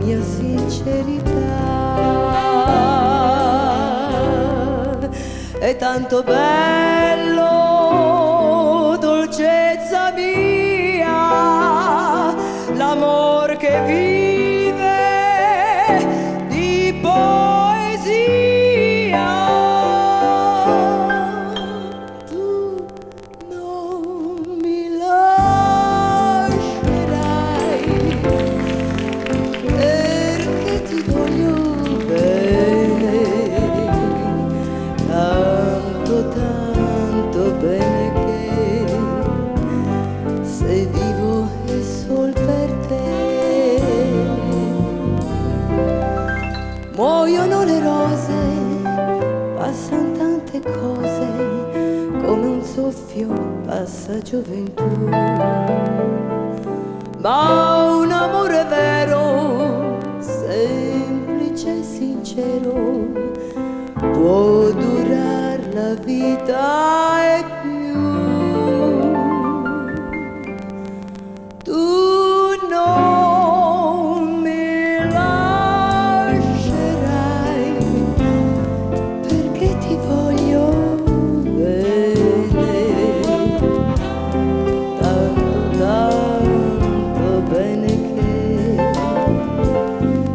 mia sincerità. È tanto bello, dolcezza mia, l'amor che vive di poesia. Tu non mi lascerai perché ti voglio bene, tanto bene che se vivo è sol per te. Muoiono le rose, passano tante cose, come un soffio passa gioventù, ma un amore vero, semplice e sincero, può durar la vita e più. Tu non mi lascerai perché ti voglio bene, tanto bene che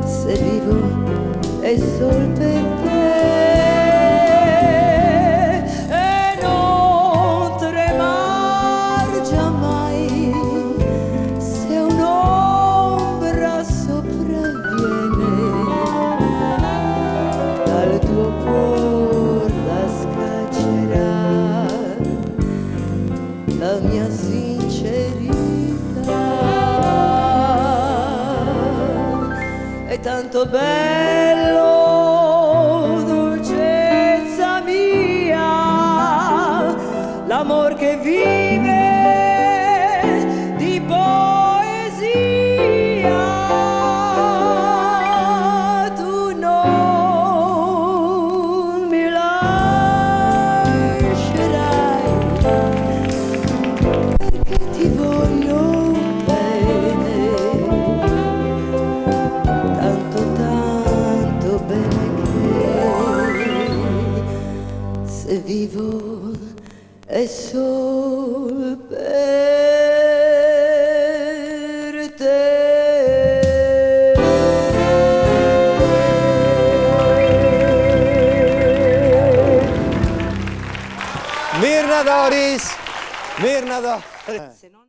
se vivo è sol per te. La mia sincerità è tanto bello, dolcezza mia, l'amor che vive di poesia. Tu non mi lascerai perché ti voglio bene, tanto bene che se vivo è sol per te. Mirna Doris! Mirna Doris!